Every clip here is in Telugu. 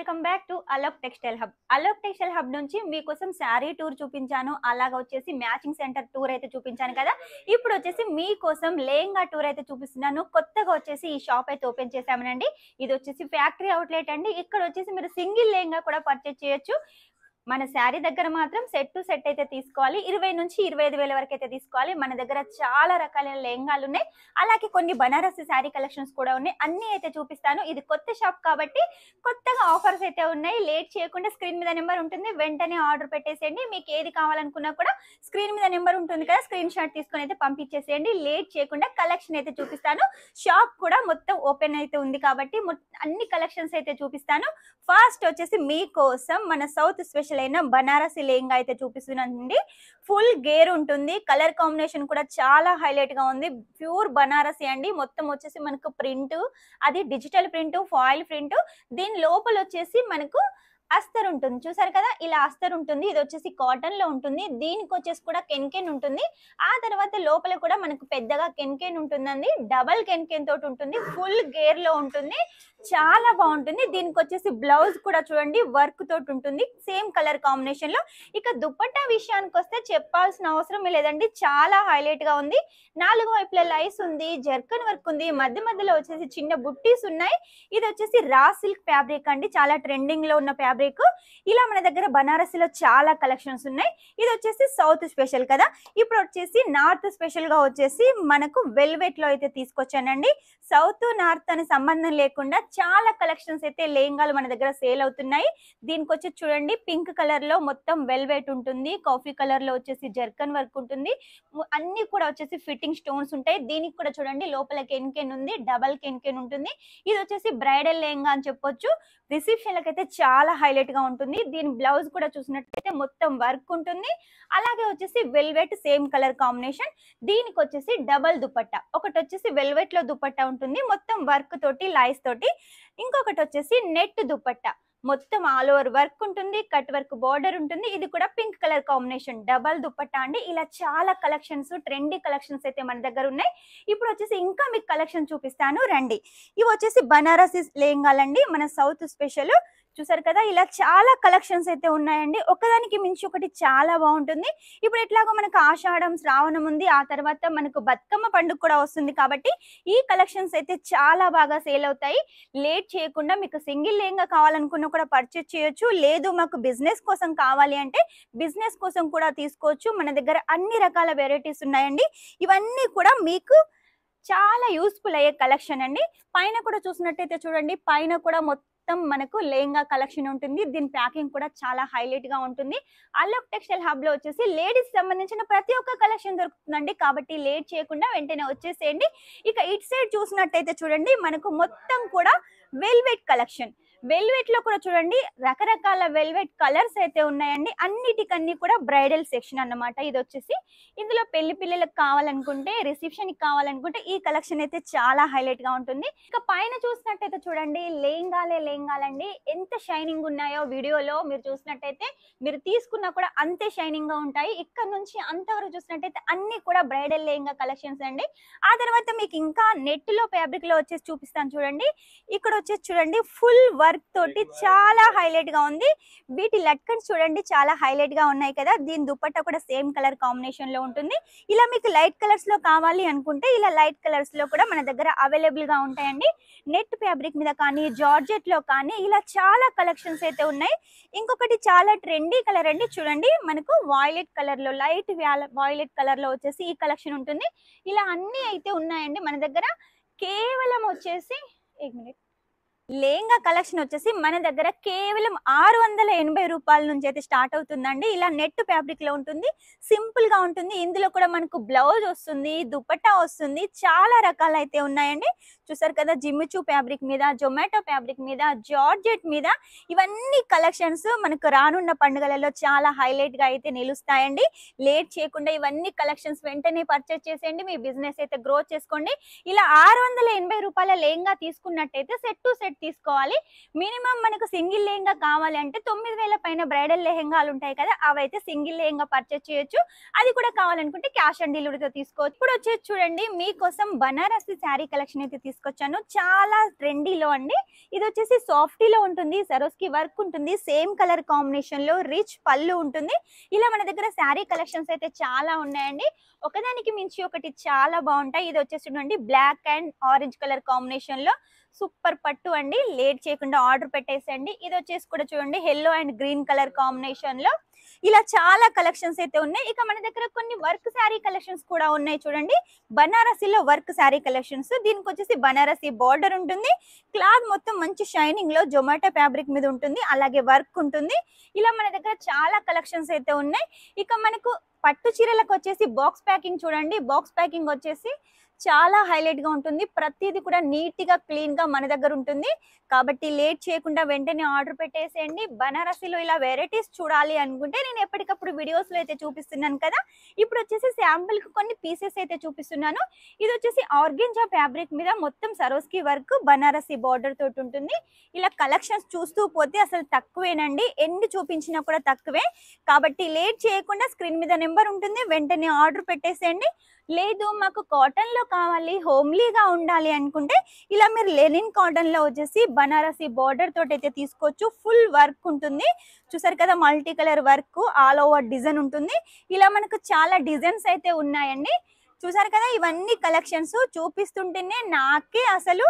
Welcome back to Alok textile hub. Alok textile hub నుంచి మీకోసం శారీ టూర్ చూపించాను, అలాగా వచ్చేసి మ్యాచింగ్ సెంటర్ టూర్ అయితే చూపించాను కదా. ఇప్పుడు వచ్చేసి మీకోసం లెహంగా టూర్ అయితే చూపిస్తున్నాను. కొత్తగా వచ్చేసి ఈ షాప్ అయితే ఓపెన్ చేసామనండి. ఇది వచ్చేసి ఫ్యాక్టరీ అవుట్లెట్ అండి. ఇక్కడ వచ్చేసి మీరు సింగిల్ లెహంగా కూడా పర్చేస్ చేయొచ్చు. మన శారీ దగ్గర మాత్రం సెట్ టు సెట్ అయితే తీసుకోవాలి. 20 నుంచి 25 వేల వరకు అయితే తీసుకోవాలి. మన దగ్గర చాలా రకాలైన లెహంగాలు ఉన్నాయి, అలాగే కొన్ని బనారసి శారీ కలెక్షన్స్ కూడా ఉన్నాయి. అన్ని అయితే చూపిస్తాను. ఇది కొత్త షాప్ కాబట్టి కొత్తగా ఆఫర్స్ అయితే ఉన్నాయి. లేట్ చేయకుండా స్క్రీన్ మీద నెంబర్ ఉంటుంది, వెంటనే ఆర్డర్ పెట్టేసేయండి. మీకు ఏది కావాలనుకున్నా కూడా స్క్రీన్ మీద నెంబర్ ఉంటుంది కదా, స్క్రీన్ షాట్ తీసుకొని అయితే పంపించేసేయండి. లేట్ చేయకుండా కలెక్షన్ అయితే చూపిస్తాను. షాప్ కూడా మొత్తం ఓపెన్ అయితే ఉంది కాబట్టి అన్ని కలెక్షన్స్ అయితే చూపిస్తాను. ఫస్ట్ వచ్చేసి మీకోసం మన సౌత్ స్పెషల్ అయిన బనారసి లెహంగా అయితే చూపిస్తున్నానండి. ఫుల్ గేర్ ఉంటుంది, కలర్ కాంబినేషన్ కూడా చాలా హైలైట్ గా ఉంది. ప్యూర్ బనారసి అండి. మొత్తం వచ్చేసి మనకు ప్రింట్, అది డిజిటల్ ప్రింట్, ఫాయిల్ ప్రింట్. దీని లోపల వచ్చేసి మనకు అస్తర్ ఉంటుంది, చూసారు కదా, ఇలా అస్తర్ ఉంటుంది. ఇది వచ్చేసి కాటన్ లో ఉంటుంది. దీనికి వచ్చేసి కూడా కెన్కెన్ ఉంటుంది. ఆ తర్వాత లోపల కూడా మనకు పెద్దగా కెన్కెన్ ఉంటుందండి. డబల్ కెన్కెన్ తోటి ఉంటుంది. ఫుల్ గేర్ లో ఉంటుంది, చాలా బాగుంటుంది. దీనికి వచ్చేసి బ్లౌజ్ కూడా చూడండి వర్క్ తోటి ఉంటుంది, సేమ్ కలర్ కాంబినేషన్ లో. ఇక దుపట్టా విషయానికి వస్తే చెప్పాల్సిన అవసరం లేదండి, చాలా హైలైట్ గా ఉంది. 4 వైపుల లైస్ ఉంది, జర్కన్ వర్క్ ఉంది, మధ్య మధ్యలో వచ్చేసి చిన్న బుట్టీస్ ఉన్నాయి. ఇది వచ్చేసి రా సిల్క్ ఫ్యాబ్రిక్ అండి, చాలా ట్రెండింగ్ లో ఉన్న ఫ్యాబ్రిక్. ఇలా మన దగ్గర బనారసిలో చాలా కలెక్షన్స్ ఉన్నాయి. ఇది వచ్చేసి సౌత్ స్పెషల్ కదా. ఇప్పుడు వచ్చేసి నార్త్ స్పెషల్ గా వచ్చేసి మనకు వెల్వెట్ లో అయితే తీసుకొచ్చానండి. సౌత్ నార్త్ అని సంబంధం లేకుండా చాలా కలెక్షన్స్ అయితే లెహంగాలు మన దగ్గర సేల్ అవుతున్నాయి. దీనికి వచ్చి చూడండి పింక్ కలర్ లో మొత్తం వెల్వెట్ ఉంటుంది, కాఫీ కలర్ లో వచ్చేసి జర్కన్ వర్క్ ఉంటుంది. అన్ని కూడా వచ్చేసి ఫిట్టింగ్ స్టోన్స్ ఉంటాయి. దీనికి కూడా చూడండి లోపల కెన్కెన్ ఉంది, డబల్ కెన్కెన్ ఉంటుంది. ఇది వచ్చేసి బ్రైడల్ లెహంగా అని చెప్పొచ్చు. రిసెప్షన్ లకైతే చాలా హైలైట్ గా ఉంటుంది. దీని బ్లౌజ్ కూడా చూసినట్లయితే మొత్తం వర్క్ ఉంటుంది. అలాగే వచ్చేసి వెల్వెట్ సేమ్ కలర్ కాంబినేషన్. దీనికి వచ్చేసి డబల్ దుపట్టా, ఒకటి వచ్చేసి వెల్వెట్ లో దుపట్టా ఉంటుంది మొత్తం వర్క్ తోటి లైస్ తోటి. ఇంకొకటి వచ్చేసి నెట్ దుపట్టా, మొత్తం ఆల్ ఓవర్ వర్క్ ఉంటుంది, కట్ వర్క్ బార్డర్ ఉంటుంది. ఇది కూడా pink colour combination double dupatta అండి. ఇలా చాలా కలెక్షన్స్, ట్రెండీ కలెక్షన్స్ అయితే మన దగ్గర ఉన్నాయి. ఇప్పుడు వచ్చేసి ఇంకా మీకు కలెక్షన్ చూపిస్తాను రండి. ఇవి వచ్చేసి బనారసి లెహంగాలండి, మన సౌత్ స్పెషల్. చూసారు కదా, ఇలా చాలా కలెక్షన్స్ అయితే ఉన్నాయండి. ఒకదానికి మించి ఒకటి చాలా బాగుంటుంది. ఇప్పుడు ఎట్లాగో మనకు ఆషాఢం, శ్రావణం ఉంది, ఆ తర్వాత మనకు బతుకమ్మ పండుగ కూడా వస్తుంది కాబట్టి ఈ కలెక్షన్స్ అయితే చాలా బాగా సేల్ అవుతాయి. లేట్ చేయకుండా మీకు సింగిల్ లెహంగా కావాలనుకున్నా కూడా పర్చేస్ చేయొచ్చు. లేదు మాకు బిజినెస్ కోసం కావాలి అంటే బిజినెస్ కోసం కూడా తీసుకోవచ్చు. మన దగ్గర అన్ని రకాల వెరైటీస్ ఉన్నాయండి. ఇవన్నీ కూడా మీకు చాలా యూస్ఫుల్ అయ్యే కలెక్షన్ అండి. పైన కూడా చూసినట్టయితే చూడండి, పైన కూడా మొత్తం మనకు లెహంగా కలెక్షన్ ఉంటుంది. దీని ప్యాకింగ్ కూడా చాలా హైలైట్ గా ఉంటుంది. అలోక్ టెక్స్టైల్ హబ్ లో వచ్చేసి లేడీస్ సంబంధించిన ప్రతి ఒక్క కలెక్షన్ దొరుకుతుందండి, కాబట్టి లేట్ చేయకుండా వెంటనే వచ్చేసేయండి. ఇక ఇటు సైడ్ చూసినట్టయితే చూడండి, మనకు మొత్తం కూడా వెల్వెట్ కలెక్షన్. వెల్వెట్ లో కూడా చూడండి రకరకాల వెల్వెట్ కలర్స్ అయితే ఉన్నాయండి. అన్నిటికన్నీ కూడా బ్రైడల్ సెక్షన్ అన్నమాట. ఇది వచ్చేసి ఇందులో పెళ్లి పిల్లలకు కావాలనుకుంటే, రిసెప్షన్ కి కావాలనుకుంటే ఈ కలెక్షన్ అయితే చాలా హైలైట్ గా ఉంటుంది. ఇక పైన చూసినట్టయితే చూడండి లెహంగాలండి, ఎంత షైనింగ్ ఉన్నాయో వీడియోలో మీరు చూసినట్టయితే, మీరు తీసుకున్నా కూడా అంతే షైనింగ్ గా ఉంటాయి. ఇక్కడ నుంచి అంతవరకు చూసినట్టయితే అన్ని కూడా బ్రైడల్ లెహంగా కలెక్షన్స్ అండి. ఆ తర్వాత మీకు ఇంకా నెట్ లో ఫ్యాబ్రిక్ లో వచ్చేసి చూపిస్తాను చూడండి. ఇక్కడ వచ్చేసి చూడండి ఫుల్ వర్క్ తోటి చాలా హైలైట్ గా ఉంది. వీటి లట్కన్స్ చూడండి చాలా హైలైట్ గా ఉన్నాయి కదా. దీని దుపట్టా కూడా సేమ్ కలర్ కాంబినేషన్ లో ఉంటుంది. ఇలా మీకు లైట్ కలర్స్ లో కావాలి అనుకుంటే ఇలా లైట్ కలర్స్ లో కూడా మన దగ్గర అవైలబుల్ గా ఉంటాయండి. నెట్ ఫ్యాబ్రిక్ మీద కానీ, జార్జెట్ లో కానీ ఇలా చాలా కలెక్షన్స్ అయితే ఉన్నాయి. ఇంకొకటి చాలా ట్రెండీ కలర్ అండి, చూడండి మనకు వాయిలెట్ కలర్ లో, లైట్ వాయిలెట్ కలర్ లో వచ్చేసి ఈ కలెక్షన్ ఉంటుంది. ఇలా అన్ని అయితే ఉన్నాయండి మన దగ్గర. కేవలం వచ్చేసి లెహంగా కలెక్షన్ వచ్చేసి మన దగ్గర కేవలం 680 రూపాయల నుంచి అయితే స్టార్ట్ అవుతుందండి. ఇలా నెట్ ఫ్యాబ్రిక్ లో ఉంటుంది, సింపుల్ గా ఉంటుంది. ఇందులో కూడా మనకు బ్లౌజ్ వస్తుంది, దుపట్టా వస్తుంది, చాలా రకాలు అయితే ఉన్నాయండి. చూసారు కదా, జిమ్మిచూ ఫ్యాబ్రిక్ మీద, జొమాటో ఫ్యాబ్రిక్ మీద, జార్జెట్ మీద, ఇవన్నీ కలెక్షన్స్ మనకు రానున్న పండుగలలో చాలా హైలైట్ గా అయితే నిలుస్తాయండి. లేట్ చేయకుండా ఇవన్నీ కలెక్షన్స్ వెంటనే పర్చేస్ చేసేయండి, మీ బిజినెస్ అయితే గ్రో చేసుకోండి. ఇలా 680 రూపాయల లెహంగా తీసుకున్నట్టయితే సెట్ టు సెట్ సెట్ తీసుకోవాలి. మినిమం మనకు సింగిల్ లెహంగా కావాలి అంటే 9,000 పైన బ్రైడల్ లెహంగాలు ఉంటాయి కదా, అవైతే సింగిల్ లెహంగా పర్చేస్ చేయొచ్చు. అది కూడా కావాలనుకుంటే క్యాష్ ఆన్ డెలివరీతో తీసుకోవచ్చు. ఇప్పుడు వచ్చేసి చూడండి మీకోసం బనారసి శారీ కలెక్షన్ అయితే తీసుకొచ్చాను. చాలా ట్రెండీలో అండి. ఇది వచ్చేసి సాఫ్టీలో ఉంటుంది, సరోస్కి వర్క్ ఉంటుంది, సేమ్ కలర్ కాంబినేషన్ లో రిచ్ పళ్ళు ఉంటుంది. ఇలా మన దగ్గర శారీ కలెక్షన్స్ అయితే చాలా ఉన్నాయండి. ఒకదానికి మించి ఒకటి చాలా బాగుంటాయి. ఇది వచ్చేసి చూడండి black and orange colour combination లో సూపర్ పట్టు అండి. లేట్ చేయకుండా ఆర్డర్ పెట్టేసండి. ఇది వచ్చేసి కూడా చూడండి yellow and green colour combination లో ఇలా చాలా కలెక్షన్స్ అయితే ఉన్నాయి. ఇక మన దగ్గర కొన్ని వర్క్ శారీ కలెక్షన్స్ కూడా ఉన్నాయి. చూడండి బనారసీలో వర్క్ శారీ కలెక్షన్స్. దీనికి వచ్చేసి బనారసీ బార్డర్ ఉంటుంది. క్లాత్ మొత్తం మంచి షైనింగ్ లో జొమాటో ఫ్యాబ్రిక్ మీద ఉంటుంది, అలాగే వర్క్ ఉంటుంది. ఇలా మన దగ్గర చాలా కలెక్షన్స్ అయితే ఉన్నాయి. ఇక మనకు పట్టు చీరలకు వచ్చేసి బాక్స్ ప్యాకింగ్ చూడండి. బాక్స్ ప్యాకింగ్ వచ్చేసి చాలా హైలైట్ గా ఉంటుంది. ప్రతిదీ కూడా నీట్ గా క్లీన్ గా మన దగ్గర ఉంటుంది. కాబట్టి లేట్ చేయకుండా వెంటనే ఆర్డర్ పెట్టేసేయండి. బనారసీలో ఇలా వెరైటీస్ చూడాలి అనుకుంటే నేను ఎప్పటికప్పుడు వీడియోస్ లో అయితే చూపిస్తున్నాను కదా. ఇప్పుడు వచ్చేసి శాంపుల్ కి కొన్ని పీసెస్ అయితే చూపిస్తున్నాను. ఇది వచ్చేసి ఆర్గెంజా ఫ్యాబ్రిక్ మీద మొత్తం సరోస్కి వర్క్ బనారసీ బార్డర్ తోటి ఉంటుంది. ఇలా కలెక్షన్స్ చూస్తూ పోతే అసలు తక్కువేనండి, ఎన్ని చూపించినా కూడా తక్కువే. కాబట్టి లేట్ చేయకుండా స్క్రీన్ మీద నెంబర్ ఉంటుంది, వెంటనే ఆర్డర్ పెట్టేసేయండి. లేదు మాకు కాటన్ లో కావాలి, హోమ్లీగా ఉండాలి అనుకుంటే ఇలా మీరు లెనిన్ కాటన్ లో వచ్చేసి బనారసీ బార్డర్ తోటి అయితే తీసుకోవచ్చు. ఫుల్ వర్క్ ఉంటుంది. చూసారు కదా multi colour work, all over design ఉంటుంది. ఇలా మనకు చాలా డిజైన్స్ అయితే ఉన్నాయండి. చూసారు కదా ఇవన్నీ కలెక్షన్స్ చూపిస్తుంటేనే నాకే అసలు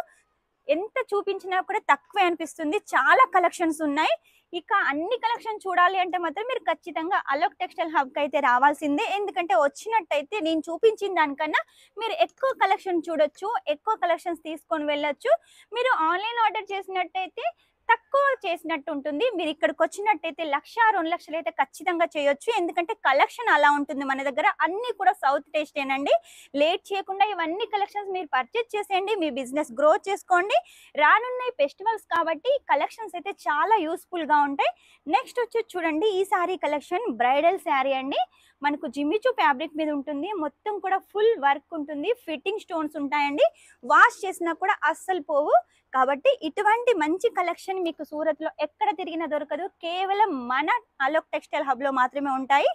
ఎంత చూపించినా కూడా తక్కువే అనిపిస్తుంది. చాలా కలెక్షన్స్ ఉన్నాయి. ఇక అన్ని కలెక్షన్ చూడాలి అంటే మాత్రం మీరు ఖచ్చితంగా అలోక్ టెక్స్టైల్ హబ్ కి అయితే రావాల్సిందే. ఎందుకంటే వచ్చినట్టయితే నేను చూపించిన దానికన్నా మీరు ఎక్కువ కలెక్షన్ చూడొచ్చు, ఎక్కువ కలెక్షన్స్ తీసుకొని వెళ్ళొచ్చు. మీరు ఆన్లైన్ ఆర్డర్ చేసినట్టయితే తక్కువ చేసినట్టు ఉంటుంది. మీరు ఇక్కడికి వచ్చినట్టయితే 1,00,000 2 లక్షలు అయితే ఖచ్చితంగా చేయొచ్చు. ఎందుకంటే కలెక్షన్ అలా ఉంటుంది మన దగ్గర. అన్ని కూడా సౌత్ టేస్టేనండి. లేట్ చేయకుండా ఇవన్నీ కలెక్షన్స్ మీరు పర్చేజ్ చేసేయండి, మీ బిజినెస్ గ్రో చేసుకోండి. రానున్న ఫెస్టివల్స్ కాబట్టి కలెక్షన్స్ అయితే చాలా యూస్ఫుల్ గా ఉంటాయి. నెక్స్ట్ వచ్చి చూడండి ఈ శారీ కలెక్షన్ బ్రైడల్ శారీ అండి. మనకు జిమ్మిచూ ఫ్యాబ్రిక్ మీద ఉంటుంది. మొత్తం కూడా ఫుల్ వర్క్ ఉంటుంది. ఫిట్టింగ్ స్టోన్స్ ఉంటాయండి. వాష్ చేసినా కూడా అస్సలు పోవు. కాబట్టి ఇటువంటి మంచి కలెక్షన్ మీకు సూరత్ లో ఎక్కడ తిరిగినా దొరకదు. కేవలం మన అలోక్ టెక్స్టైల్ హబ్ లో మాత్రమే ఉంటాయి.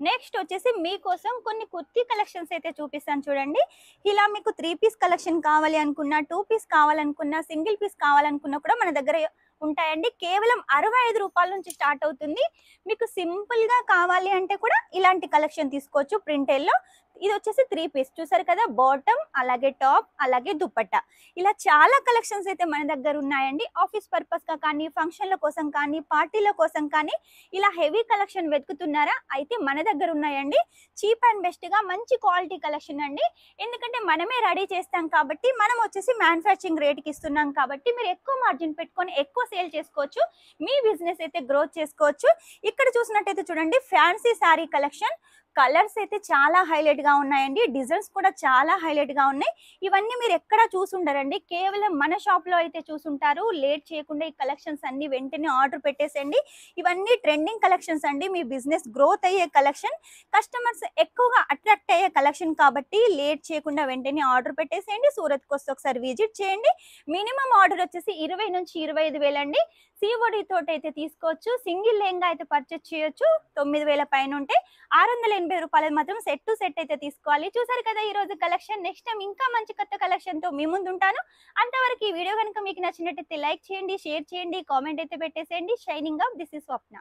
నెక్స్ట్ వచ్చేసి మీకోసం కొన్ని కుర్తీ కలెక్షన్స్ అయితే చూపిస్తాను చూడండి. ఇలా మీకు 3 పీస్ కలెక్షన్ కావాలి అనుకున్నా, 2 పీస్ కావాలనుకున్నా, సింగిల్ పీస్ కావాలనుకున్నా కూడా మన దగ్గర ఉంటాయండి. కేవలం 65 రూపాయల నుంచి స్టార్ట్ అవుతుంది. మీకు సింపుల్ గా కావాలి అంటే కూడా ఇలాంటి కలెక్షన్ తీసుకోవచ్చు. ప్రింటెల్లో ఇది వచ్చేసి 3 పీస్ చూసారు కదా, బాటమ్ అలాగే టాప్ అలాగే దుపట్టా. ఇలా చాలా కలెక్షన్స్ అయితే మన దగ్గర ఉన్నాయండి. ఆఫీస్ పర్పస్ గా కానీ, ఫంక్షన్ల కోసం కానీ, పార్టీల కోసం కానీ ఇలా హెవీ కలెక్షన్ వెతుకుతున్నారా, అయితే మన దగ్గర ఉన్నాయండి. చీప్ అండ్ బెస్ట్ గా మంచి క్వాలిటీ కలెక్షన్ అండి. ఎందుకంటే మనమే రెడీ చేస్తాం కాబట్టి, మనం వచ్చేసి మ్యానుఫ్యాక్చరింగ్ రేట్ కి ఇస్తున్నాం కాబట్టి మీరు ఎక్కువ మార్జిన్ పెట్టుకొని ఎక్కువ సేల్ చేసుకోవచ్చు. మీ బిజినెస్ అయితే గ్రోత్ చేసుకోవచ్చు. ఇక్కడ చూసినట్టయితే చూడండి ఫ్యాన్సీ శారీ కలెక్షన్. కలర్స్ అయితే చాలా హైలైట్ గా ఉన్నాయండి. డిజైన్స్ కూడా చాలా హైలైట్ గా ఉన్నాయి. ఇవన్నీ మీరు ఎక్కడ చూసుండరండి, కేవలం మన షాప్ లో అయితే చూసుంటారు. లేట్ చేయకుండా ఈ కలెక్షన్స్ అన్ని వెంటనే ఆర్డర్ పెట్టేసండి. ఇవన్నీ ట్రెండింగ్ కలెక్షన్స్ అండి. మీ బిజినెస్ గ్రోత్ అయ్యే కలెక్షన్, కస్టమర్స్ ఎక్కువగా అట్రాక్ట్ అయ్యే కలెక్షన్ కాబట్టి లేట్ చేయకుండా వెంటనే ఆర్డర్ పెట్టేసేయండి. సూరత్కి వస్తే ఒకసారి విజిట్ చేయండి. మినిమం ఆర్డర్ వచ్చేసి 20 నుంచి 25,000 అండి. సిఓడి తోటి అయితే తీసుకోవచ్చు. సింగిల్ లెహంగా అయితే పర్చేస్ చేయొచ్చు. 9,000 పైన ఉంటే 680 రూపాయలు మాత్రం సెట్ టు సెట్ అయితే తీసుకోవాలి. చూసారు కదా ఈ రోజు కలెక్షన్. నెక్స్ట్ టైం ఇంకా మంచి కొత్త కలెక్షన్ తో మీ ముందు ఉంటాను. అంతవరకు ఈ వీడియో కనుక మీకు నచ్చినట్టయితే లైక్ చేయండి, షేర్ చేయండి, కామెంట్ అయితే పెట్టేసేయండి. Shining up, this is Swapna.